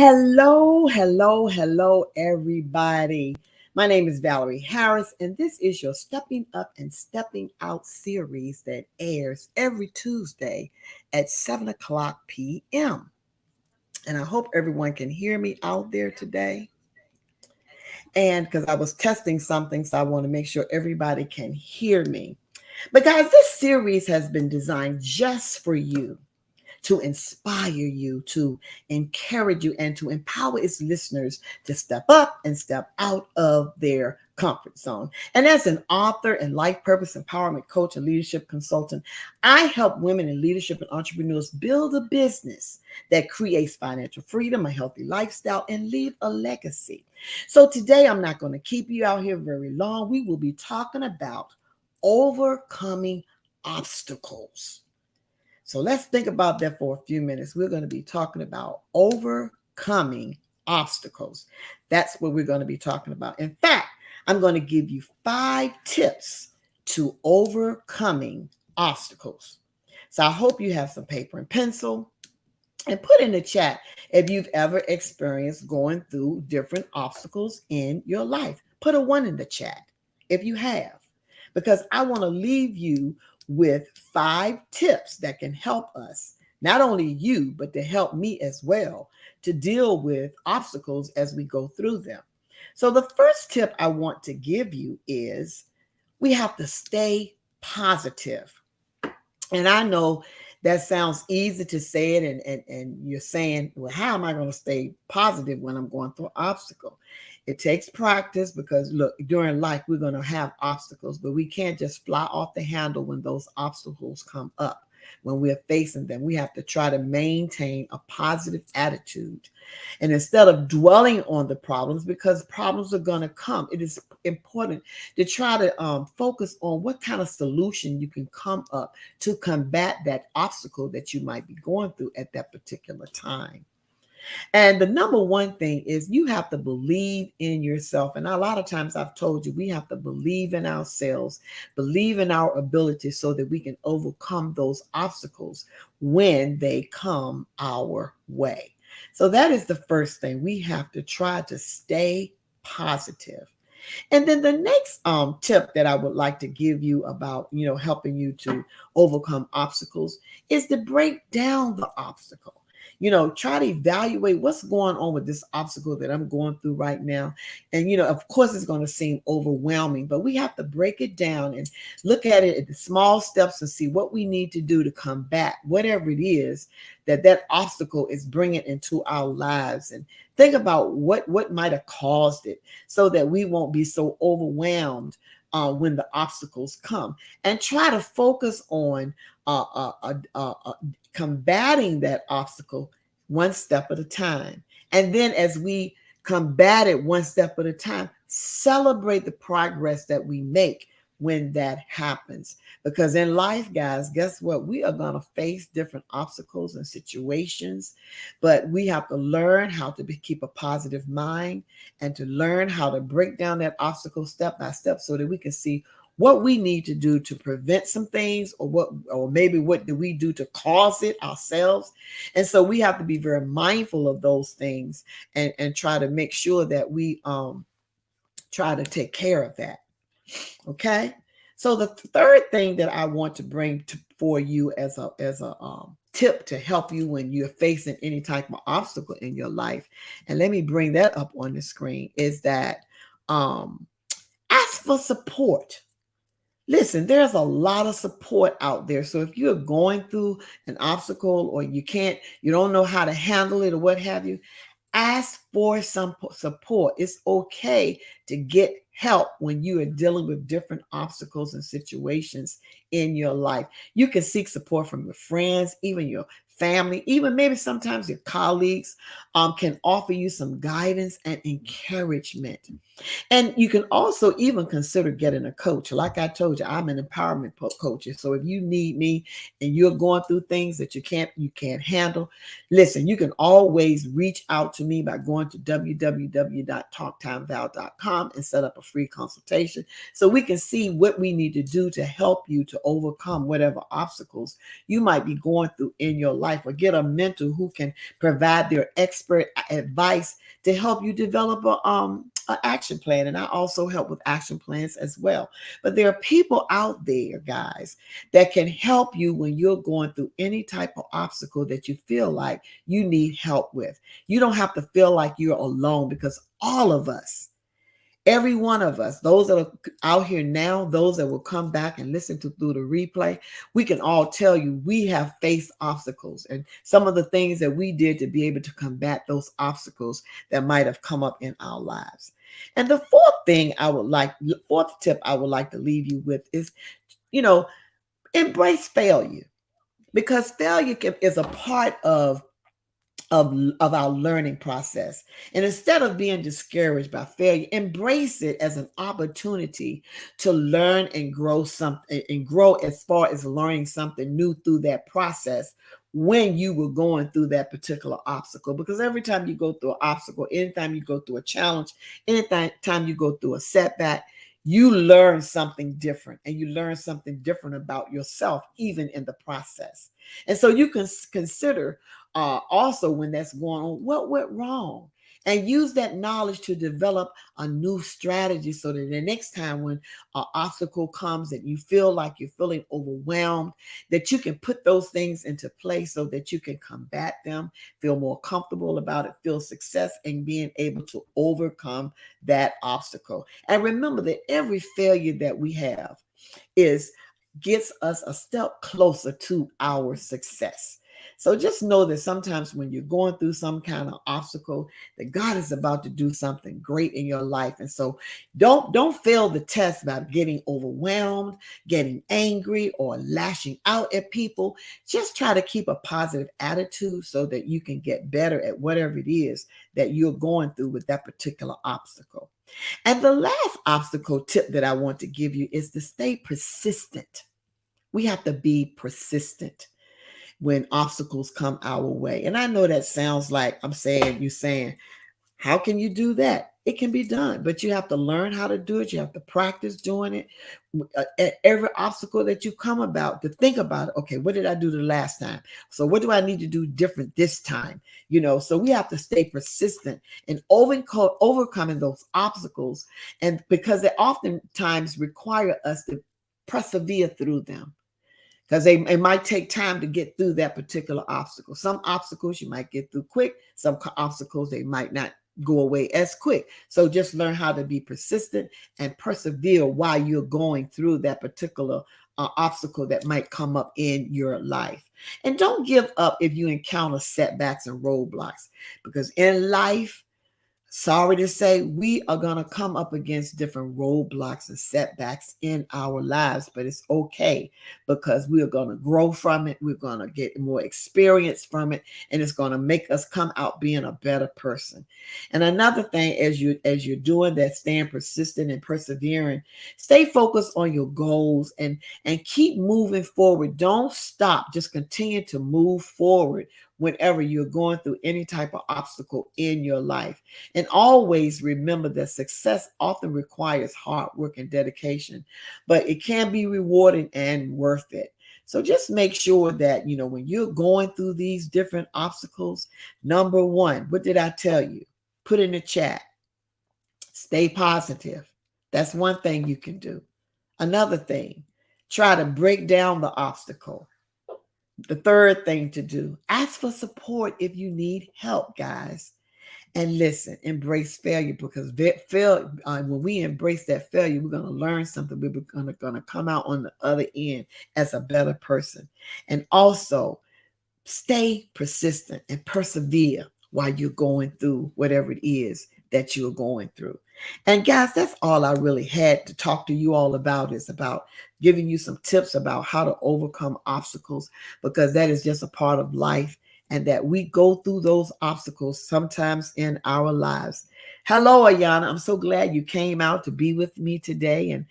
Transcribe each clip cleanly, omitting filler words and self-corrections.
Hello, everybody. My name is Valerie Harris, and this is your Stepping Up and Stepping Out series that airs every Tuesday at 7 o'clock p.m. And I hope everyone can hear me out there today. And because I was testing something, so I want to make sure everybody can hear me. But, guys, this series has been designed just for you to inspire you, to encourage you, and to empower its listeners to step up and step out of their comfort zone. And as an author and life purpose empowerment coach and leadership consultant, I help women in leadership and entrepreneurs build a business that creates financial freedom, a healthy lifestyle, and leave a legacy. So today, I'm not going to keep you out here very long. We will be talking about overcoming obstacles. So let's think about that for a few minutes. We're going to be talking about overcoming obstacles. That's what we're going to be talking about. In fact, I'm going to give you 5 tips to overcoming obstacles. So I hope you have some paper and pencil and put in the chat if you've ever experienced going through different obstacles in your life. Put a 1 in the chat if you have, because I want to leave you with 5 tips that can help us, not only you, but to help me as well, to deal with obstacles as we go through them. So the first tip I want to give you is we have to stay positive. And I know that sounds easy to say it, and you're saying, well, how am I going to stay positive when I'm going through an obstacle? It takes practice because, look, during life, we're going to have obstacles, but we can't just fly off the handle when those obstacles come up. When we're facing them, we have to try to maintain a positive attitude. And instead of dwelling on the problems, because problems are going to come, it is important to try to focus on what kind of solution you can come up to combat that obstacle that you might be going through at that particular time. And the number one thing is you have to believe in yourself. And a lot of times I've told you, we have to believe in ourselves, believe in our abilities so that we can overcome those obstacles when they come our way. So that is the first thing. We have to try to stay positive. And then the next tip that I would like to give you about, helping you to overcome obstacles is to break down the obstacle. Try to evaluate what's going on with this obstacle that I'm going through right now. And, of course, it's going to seem overwhelming, but we have to break it down and look at it at the small steps and see what we need to do to combat whatever it is that obstacle is bringing into our lives. And think about what might have caused it so that we won't be so overwhelmed when the obstacles come. And try to focus on combating that obstacle one step at a time. And then as we combat it one step at a time, celebrate the progress that we make when that happens. Because in life, guys, guess what? We are going to face different obstacles and situations, but we have to learn how to keep a positive mind and to learn how to break down that obstacle step by step so that we can see what we need to do to prevent some things, or maybe what do we do to cause it ourselves. And so we have to be very mindful of those things and try to make sure that we try to take care of that. Okay. So the third thing that I want to bring for you as a tip to help you when you're facing any type of obstacle in your life, and let me bring that up on the screen, is that ask for support. Listen, there's a lot of support out there. So if you're going through an obstacle or you don't know how to handle it or what have you, ask for some support. It's okay to get help when you are dealing with different obstacles and situations in your life. You can seek support from your friends, even your family, even maybe sometimes your colleagues can offer you some guidance and encouragement. And you can also even consider getting a coach. Like I told you, I'm an empowerment coach. So if you need me and you're going through things that you can't handle, listen, you can always reach out to me by going to www.talktimeval.com and set up a free consultation so we can see what we need to do to help you to overcome whatever obstacles you might be going through in your life. life, or get a mentor who can provide their expert advice to help you develop a action plan. And I also help with action plans as well. But there are people out there, guys, that can help you when you're going through any type of obstacle that you feel like you need help with. You don't have to feel like you're alone, because all of us, every one of us, those that are out here now, those that will come back and listen to through the replay, we can all tell you we have faced obstacles and some of the things that we did to be able to combat those obstacles that might have come up in our lives. And the fourth tip I would like to leave you with is, embrace failure, because failure is a part of our learning process. And instead of being discouraged by failure, embrace it as an opportunity to learn and grow something, and grow as far as learning something new through that process when you were going through that particular obstacle. Because every time you go through an obstacle, anytime you go through a challenge, anytime you go through a setback, you learn something different, and you learn something different about yourself, even in the process. And so you can consider also, when that's going on, what went wrong, and use that knowledge to develop a new strategy, so that the next time when an obstacle comes and you feel like you're feeling overwhelmed, that you can put those things into place so that you can combat them, feel more comfortable about it, feel success in being able to overcome that obstacle. And remember that every failure that we have gets us a step closer to our success. So just know that sometimes when you're going through some kind of obstacle, that God is about to do something great in your life. And so don't fail the test by getting overwhelmed, getting angry, or lashing out at people. Just try to keep a positive attitude so that you can get better at whatever it is that you're going through with that particular obstacle. And the last obstacle tip that I want to give you is to stay persistent. We have to be persistent when obstacles come our way. And I know that sounds like you're saying, how can you do that? It can be done, but you have to learn how to do it. You have to practice doing it. At every obstacle that you come about, to think about it. Okay, what did I do the last time? So what do I need to do different this time? So we have to stay persistent in overcoming those obstacles, and because they oftentimes require us to persevere through them, because it might take time to get through that particular obstacle. Some obstacles you might get through quick. Some obstacles, they might not go away as quick. So just learn how to be persistent and persevere while you're going through that particular obstacle that might come up in your life. And don't give up if you encounter setbacks and roadblocks, because in life, sorry to say, we are going to come up against different roadblocks and setbacks in our lives, but it's okay, because we are going to grow from it. We're going to get more experience from it, and it's going to make us come out being a better person. And another thing, as you're doing that, staying persistent and persevering, stay focused on your goals and keep moving forward. Don't stop. Just continue to move forward whenever you're going through any type of obstacle in your life. And always remember that success often requires hard work and dedication, but it can be rewarding and worth it. So just make sure that, when you're going through these different obstacles, number one, what did I tell you? Put in the chat. Stay positive. That's one thing you can do. Another thing, try to break down the obstacle. The third thing to do, ask for support if you need help, guys. And listen, embrace failure, because when we embrace that failure, we're going to learn something. We're going to come out on the other end as a better person. And also, stay persistent and persevere while you're going through whatever it is that you're going through. And guys, that's all I really had to talk to you all about, is about giving you some tips about how to overcome obstacles, because that is just a part of life, and that we go through those obstacles sometimes in our lives. Hello, Ayana. I'm so glad you came out to be with me today. And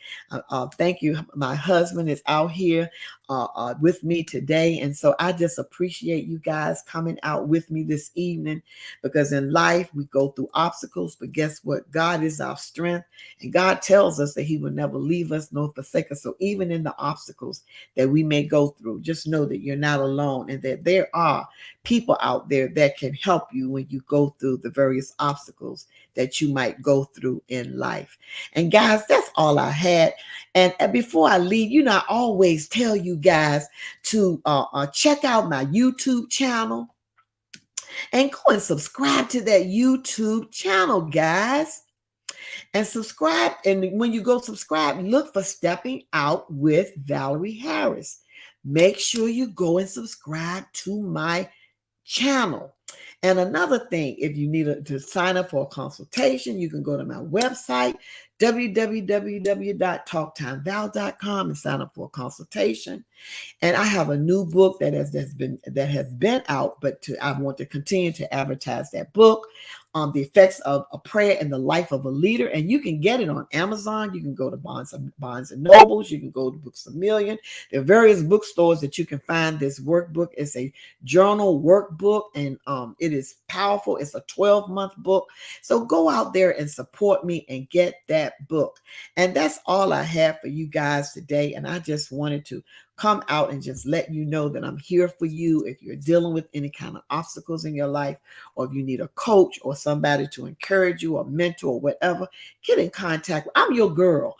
thank you. My husband is out here with me today. And so I just appreciate you guys coming out with me this evening, because in life we go through obstacles. But guess what? God is our strength. And God tells us that He will never leave us nor forsake us. So even in the obstacles that we may go through, just know that you're not alone, and that there are people out there that can help you when you go through the various obstacles that you might go through in life. And guys, that's all I had. And before I leave, I always tell you guys to check out my YouTube channel and go and subscribe to that YouTube channel, guys. And subscribe. And when you go subscribe, look for Stepping Out with Valerie Harris. Make sure you go and subscribe to my channel. And another thing, if you need to sign up for a consultation, you can go to my website, www.talktimeval.com, and sign up for a consultation. And I have a new book that has been out, but I want to continue to advertise that book, The Effects of a Prayer in the Life of a Leader. And you can get it on Amazon. You can go to Barnes and Nobles. You can go to Books A Million. There are various bookstores that you can find this workbook. It's a journal workbook, and it is powerful. It's a 12-month book. So go out there and support me and get that book. And that's all I have for you guys today. And I just wanted to come out and just let you know that I'm here for you if you're dealing with any kind of obstacles in your life, or if you need a coach or somebody to encourage you, or mentor, or whatever. Get in contact. I'm your girl.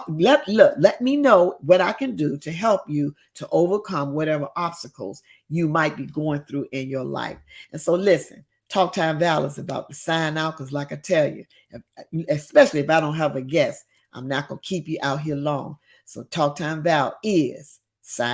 Let me know what I can do to help you to overcome whatever obstacles you might be going through in your life. And so listen, Talk Time Val is about to sign out, because like I tell you, especially if I don't have a guest, I'm not going to keep you out here long. So Talk Time Val is signing